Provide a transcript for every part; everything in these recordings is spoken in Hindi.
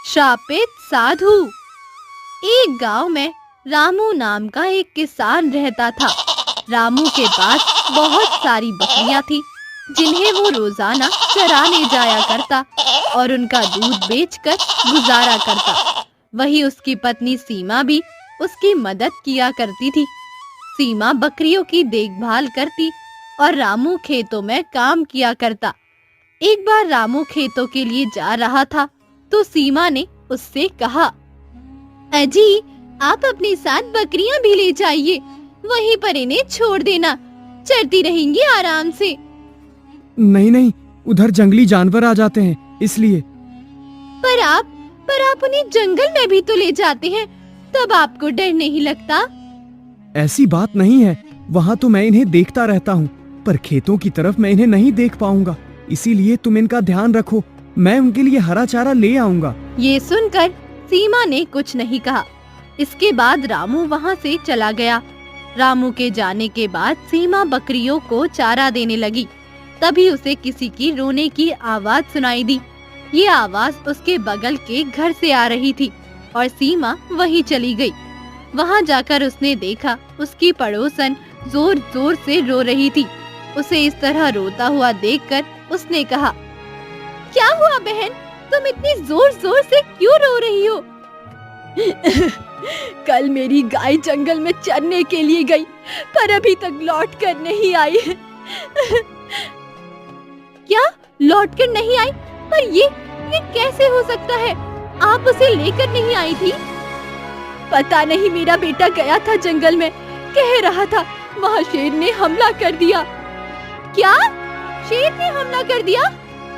श्रापित साधु। एक गांव में रामू नाम का एक किसान रहता था। रामू के पास बहुत सारी बकरियां थी जिन्हें वो रोजाना चराने जाया करता और उनका दूध बेचकर गुजारा करता। वही उसकी पत्नी सीमा भी उसकी मदद किया करती थी। सीमा बकरियों की देखभाल करती और रामू खेतों में काम किया करता। एक बार रामू खेतों के लिए जा रहा था तो सीमा ने उससे कहा, अजी आप अपने साथ बकरियां भी ले जाइए, वहीं पर इन्हें छोड़ देना, चरती रहेंगी आराम से। नहीं नहीं, उधर जंगली जानवर आ जाते हैं इसलिए। पर आप उन्हें जंगल में भी तो ले जाते हैं, तब आपको डर नहीं लगता? ऐसी बात नहीं है, वहाँ तो मैं इन्हें देखता रहता हूँ, पर खेतों की तरफ मैं इन्हें नहीं देख पाऊंगा, इसीलिए तुम इनका ध्यान रखो, मैं उनके लिए हरा चारा ले आऊंगा। ये सुनकर सीमा ने कुछ नहीं कहा। इसके बाद रामू वहाँ से चला गया। रामू के जाने के बाद सीमा बकरियों को चारा देने लगी। तभी उसे किसी की रोने की आवाज सुनाई दी। ये आवाज उसके बगल के घर से आ रही थी और सीमा वहीं चली गई। वहाँ जाकर उसने देखा उसकी पड़ोसन जोर जोर से रो रही थी। उसे इस तरह रोता हुआ देखकर उसने कहा, क्या हुआ बहन, तुम इतनी जोर जोर से क्यों रो रही हो? कल मेरी गाय जंगल में चरने के लिए गई, पर अभी तक लौट कर नहीं आई। क्या लौट कर नहीं आई? पर ये कैसे हो सकता है? आप उसे लेकर नहीं आई थी? पता नहीं, मेरा बेटा गया था जंगल में, कह रहा था वहाँ शेर ने हमला कर दिया। क्या शेर ने हमला कर दिया?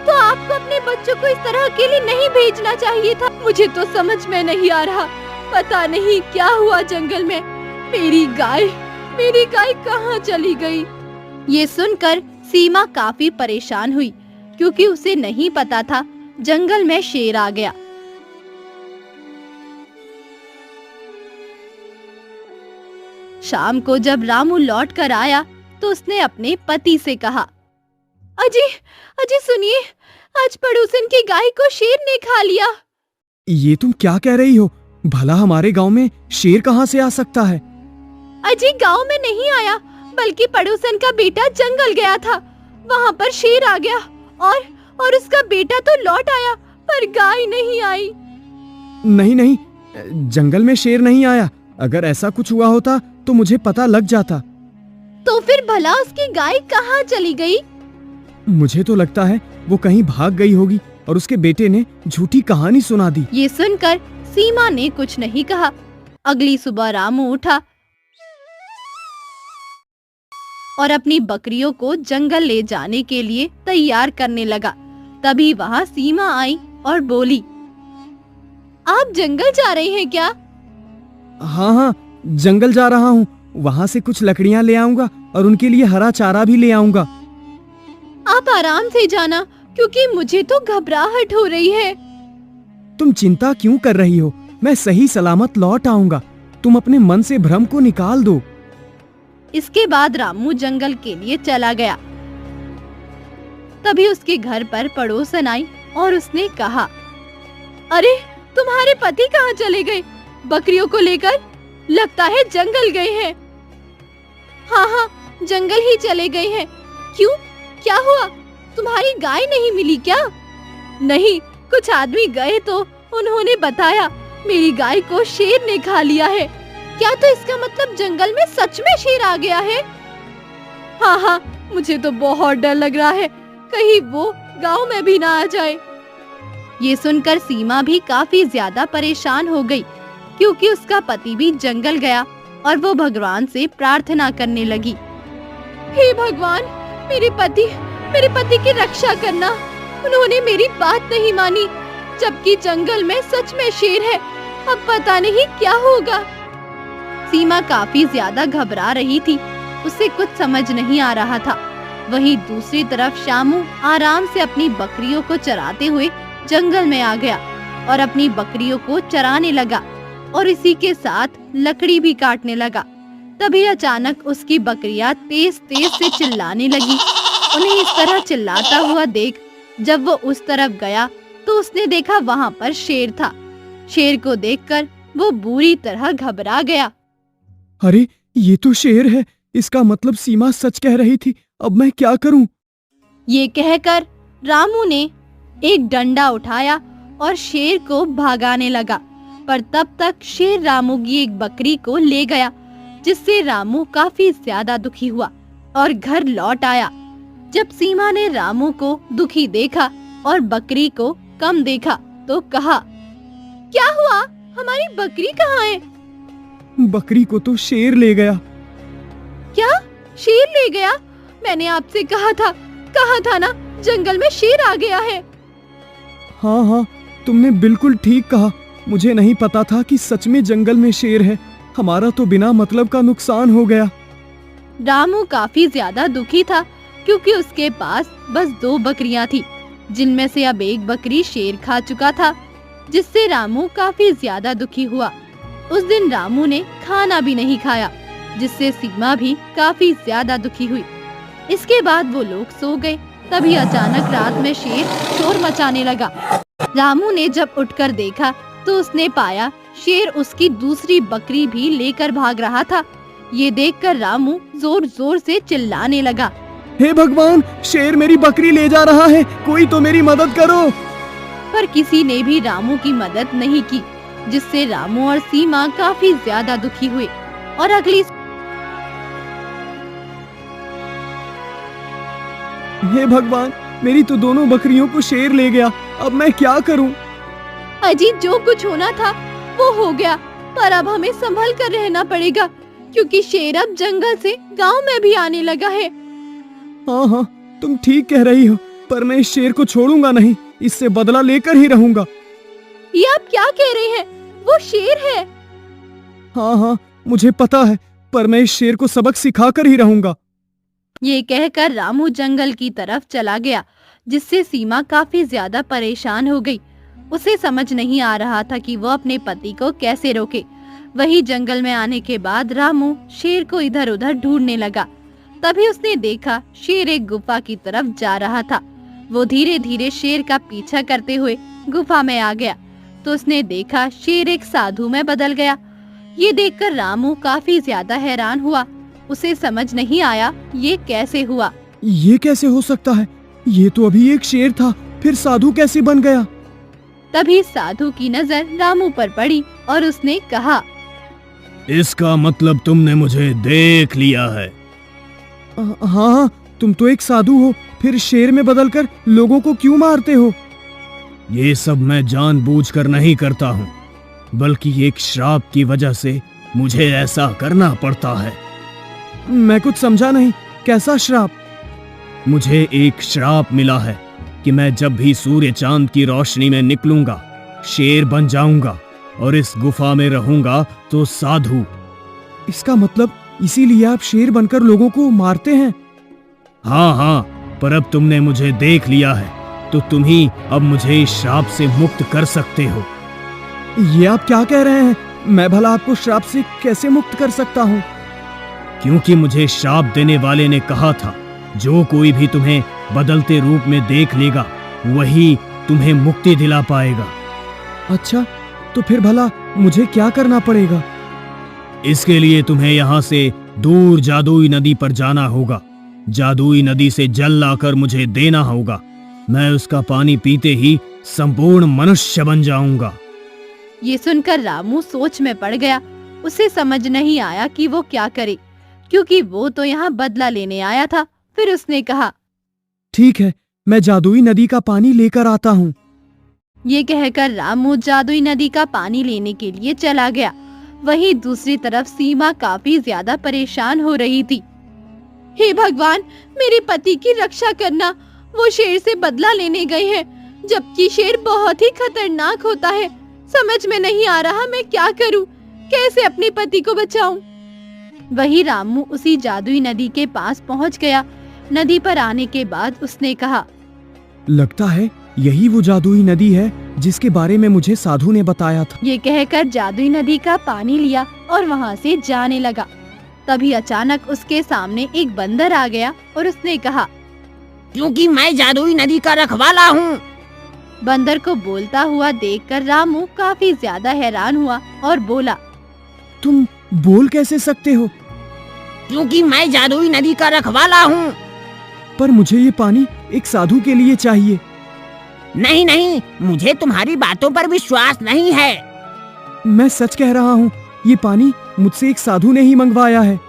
तो आपको अपने बच्चों को इस तरह अकेले नहीं भेजना चाहिए था। मुझे तो समझ में नहीं आ रहा, पता नहीं क्या हुआ जंगल में। मेरी गाय कहाँ चली गई? ये सुनकर सीमा काफी परेशान हुई क्योंकि उसे नहीं पता था जंगल में शेर आ गया। शाम को जब रामू लौट कर आया तो उसने अपने पति से कहा, अजी सुनिए, आज पड़ोसन की गाय को शेर ने खा लिया। ये तुम क्या कह रही हो? भला हमारे गांव में शेर कहाँ से आ सकता है? अजी गांव में नहीं आया, बल्कि पड़ोसन का बेटा जंगल गया था, वहाँ पर शेर आ गया और उसका बेटा तो लौट आया, पर गाय नहीं आई। नहीं, जंगल में शेर नहीं आया। अगर ऐसा कुछ हुआ होता तो मुझे पता लग जाता। तो फिर भला उसकी गाय कहाँ चली गई? मुझे तो लगता है वो कहीं भाग गई होगी और उसके बेटे ने झूठी कहानी सुना दी। ये सुनकर सीमा ने कुछ नहीं कहा। अगली सुबह रामू उठा और अपनी बकरियों को जंगल ले जाने के लिए तैयार करने लगा। तभी वहाँ सीमा आई और बोली, आप जंगल जा रहे हैं क्या? हाँ, जंगल जा रहा हूँ। वहाँ से कुछ लकड़ियाँ ले आऊंगा और उनके लिए हरा चारा भी ले आऊंगा। आप आराम से जाना, क्योंकि मुझे तो घबराहट हो रही है। तुम चिंता क्यों कर रही हो? मैं सही सलामत लौट आऊंगा। तुम अपने मन से भ्रम को निकाल दो। इसके बाद रामू जंगल के लिए चला गया। तभी उसके घर पर पड़ोसन आई और उसने कहा, अरे तुम्हारे पति कहाँ चले गए? बकरियों को लेकर लगता है जंगल गए हैं। हाँ, जंगल ही चले गए हैं। क्यों, क्या हुआ? तुम्हारी गाय नहीं मिली क्या? नहीं, कुछ आदमी गए तो उन्होंने बताया मेरी गाय को शेर ने खा लिया है। क्या तो इसका मतलब जंगल में सच में शेर आ गया है? हाँ, मुझे तो बहुत डर लग रहा है, कहीं वो गांव में भी ना आ जाए। ये सुनकर सीमा भी काफी ज्यादा परेशान हो गई क्योंकि उसका पति भी जंगल गया और वो भगवान से प्रार्थना करने लगी, हे भगवान, मेरे पति की रक्षा करना। उन्होंने मेरी बात नहीं मानी, जबकि जंगल में सच में शेर है। अब पता नहीं क्या होगा। सीमा काफी ज्यादा घबरा रही थी, उसे कुछ समझ नहीं आ रहा था। वहीं दूसरी तरफ शामू आराम से अपनी बकरियों को चराते हुए जंगल में आ गया और अपनी बकरियों को चराने लगा और इसी के साथ लकड़ी भी काटने लगा। तभी अचानक उसकी बकरियां तेज तेज से चिल्लाने लगी। उन्हें इस तरह चिल्लाता हुआ देख जब वो उस तरफ गया तो उसने देखा वहाँ पर शेर था। शेर को देखकर वो बुरी तरह घबरा गया। अरे ये तो शेर है, इसका मतलब सीमा सच कह रही थी। अब मैं क्या करूं? ये कहकर रामू ने एक डंडा उठाया और शेर को भगाने लगा, पर तब तक शेर रामू की एक बकरी को ले गया, जिससे रामू काफी ज्यादा दुखी हुआ और घर लौट आया। जब सीमा ने रामू को दुखी देखा और बकरी को कम देखा तो कहा, क्या हुआ? हमारी बकरी कहाँ है? बकरी को तो शेर ले गया। क्या? शेर ले गया? मैंने आपसे कहा था ना, जंगल में शेर आ गया है। हाँ हाँ, तुमने बिल्कुल ठीक कहा। मुझे नहीं पता था कि सच में जंगल में शेर है। हमारा तो बिना मतलब का नुकसान हो गया। रामू काफी ज्यादा दुखी था, क्योंकि उसके पास बस 2 बकरियां थी, जिनमें से अब एक बकरी शेर खा चुका था, जिससे रामू काफी ज्यादा दुखी हुआ। उस दिन रामू ने खाना भी नहीं खाया, जिससे सीमा भी काफी ज्यादा दुखी हुई। इसके बाद वो लोग सो गए। तभी अचानक रात में शेर शोर मचाने लगा। रामू ने जब उठकर देखा तो उसने पाया शेर उसकी दूसरी बकरी भी लेकर भाग रहा था। ये देखकर रामू जोर जोर से चिल्लाने लगा, हे भगवान, शेर मेरी बकरी ले जा रहा है, कोई तो मेरी मदद करो। पर किसी ने भी रामू की मदद नहीं की, जिससे रामू और सीमा काफी ज्यादा दुखी हुए। और अगली हे भगवान, मेरी तो दोनों बकरियों को शेर ले गया। अब मैं क्या करूं? अजी, जो कुछ होना था वो हो गया, पर अब हमें संभल कर रहना पड़ेगा, क्योंकि शेर अब जंगल से गांव में भी आने लगा है। हाँ हाँ, तुम ठीक कह रही हो, पर मैं इस शेर को छोड़ूंगा नहीं। इससे बदला लेकर ही रहूंगा। ये आप क्या कह रहे हैं? वो शेर है। हाँ हाँ, मुझे पता है, पर मैं इस शेर को सबक सिखाकर ही रहूंगा। ये कहकर रामू जंगल की तरफ चला गया, जिससे सीमा काफी ज्यादा परेशान हो गई। उसे समझ नहीं आ रहा था कि वो अपने पति को कैसे रोके। वही जंगल में आने के बाद रामू शेर को इधर उधर ढूंढने लगा। तभी उसने देखा शेर एक गुफा की तरफ जा रहा था। वो धीरे धीरे शेर का पीछा करते हुए गुफा में आ गया, तो उसने देखा शेर एक साधु में बदल गया। ये देखकर रामू काफी ज्यादा हैरान हुआ। उसे समझ नहीं आया ये कैसे हुआ। ये कैसे हो सकता है? ये तो अभी एक शेर था, फिर साधु कैसे बन गया? तभी साधु की नजर रामू पर पड़ी और उसने कहा, इसका मतलब तुमने मुझे देख लिया है। हाँ, तुम तो एक साधु हो, फिर शेर में बदलकर लोगों को क्यों मारते हो? ये सब मैं जानबूझकर नहीं करता हूँ, बल्कि एक श्राप की वजह से मुझे ऐसा करना पड़ता है। मैं कुछ समझा नहीं, कैसा श्राप? मुझे एक श्राप मिला है कि मैं जब भी सूर्य चांद की रोशनी में निकलूंगा, शेर बन जाऊंगा और इस गुफा में रहूंगा तो साधु। इसका मतलब इसीलिए आप शेर बनकर लोगों को मारते हैं? हाँ हाँ, पर अब तुमने मुझे देख लिया है, तो तुम ही अब मुझे इस श्राप से मुक्त कर सकते हो। ये आप क्या कह रहे हैं? मैं भला आपको श्राप से कैसे मुक्त कर सकता हूँ? क्योंकि मुझे श्राप देने वाले ने कहा था, जो कोई भी तुम्हें बदलते रूप में देख लेगा, वही तुम्हें मुक्ति दिला पाएगा। अच्छा, तो फिर भला मुझे क्या करना पड़ेगा? इसके लिए तुम्हें यहाँ से दूर जादुई नदी पर जाना होगा। जादुई नदी से जल लाकर मुझे देना होगा। मैं उसका पानी पीते ही संपूर्ण मनुष्य बन जाऊंगा। ये सुनकर रामू सोच में पड़ गया। उसे समझ नहीं आया कि वो क्या करे, क्योंकि वो तो यहाँ बदला लेने आया था। फिर उसने कहा, ठीक है, मैं जादुई नदी का पानी लेकर आता हूँ। ये कहकर रामू जादुई नदी का पानी लेने के लिए चला गया। वहीं दूसरी तरफ सीमा काफी ज्यादा परेशान हो रही थी। हे भगवान, मेरे पति की रक्षा करना, वो शेर से बदला लेने गए हैं, जबकि शेर बहुत ही खतरनाक होता है। समझ में नहीं आ रहा मैं क्या करूं, कैसे अपने पति को बचाऊं। वही रामू उसी जादुई नदी के पास पहुंच गया। नदी पर आने के बाद उसने कहा, लगता है यही वो जादुई नदी है जिसके बारे में मुझे साधु ने बताया था। ये कहकर जादुई नदी का पानी लिया और वहाँ से जाने लगा। तभी अचानक उसके सामने एक बंदर आ गया और उसने कहा, क्योंकि मैं जादुई नदी का रखवाला हूँ, बंदर को बोलता हुआ देखकर रामू काफी ज्यादा हैरान हुआ और बोला, तुम बोल कैसे सकते हो? क्योंकि मैं जादुई नदी का रखवाला हूँ। पर मुझे ये पानी एक साधु के लिए चाहिए। नहीं नहीं, मुझे तुम्हारी बातों पर विश्वास नहीं है। मैं सच कह रहा हूँ, ये पानी मुझसे एक साधु ने ही मंगवाया है।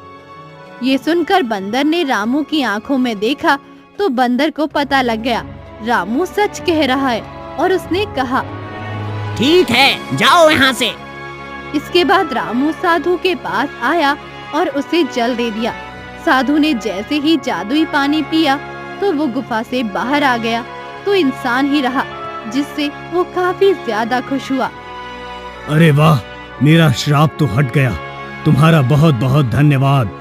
ये सुनकर बंदर ने रामू की आंखों में देखा तो बंदर को पता लग गया रामू सच कह रहा है और उसने कहा, ठीक है, जाओ यहाँ से। इसके बाद रामू साधु के पास आया और उसे जल दे दिया। साधु ने जैसे ही जादुई पानी पिया तो वो गुफा से बाहर आ गया तो इंसान ही रहा, जिससे वो काफी ज्यादा खुश हुआ। अरे वाह, मेरा श्राप तो हट गया। तुम्हारा बहुत बहुत धन्यवाद।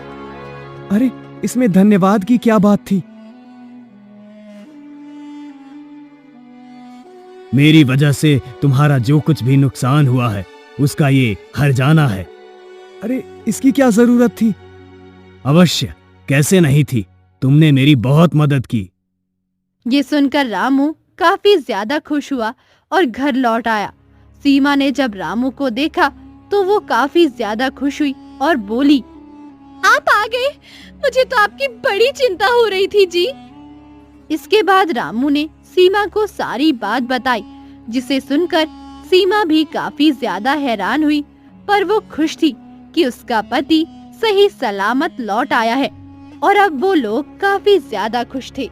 अरे इसमें धन्यवाद की क्या बात थी? मेरी वजह से तुम्हारा जो कुछ भी नुकसान हुआ है उसका ये हर्जाना है। अरे इसकी क्या जरूरत थी? अवश्य, कैसे नहीं थी, तुमने मेरी बहुत मदद की। ये सुनकर रामू काफी ज्यादा खुश हुआ और घर लौट आया। सीमा ने जब रामू को देखा तो वो काफी ज्यादा खुश हुई और बोली, आप आ गए, मुझे तो आपकी बड़ी चिंता हो रही थी जी। इसके बाद रामू ने सीमा को सारी बात बताई, जिसे सुनकर सीमा भी काफी ज्यादा हैरान हुई, पर वो खुश थी कि उसका पति सही सलामत लौट आया है और अब वो लोग काफी ज्यादा खुश थे।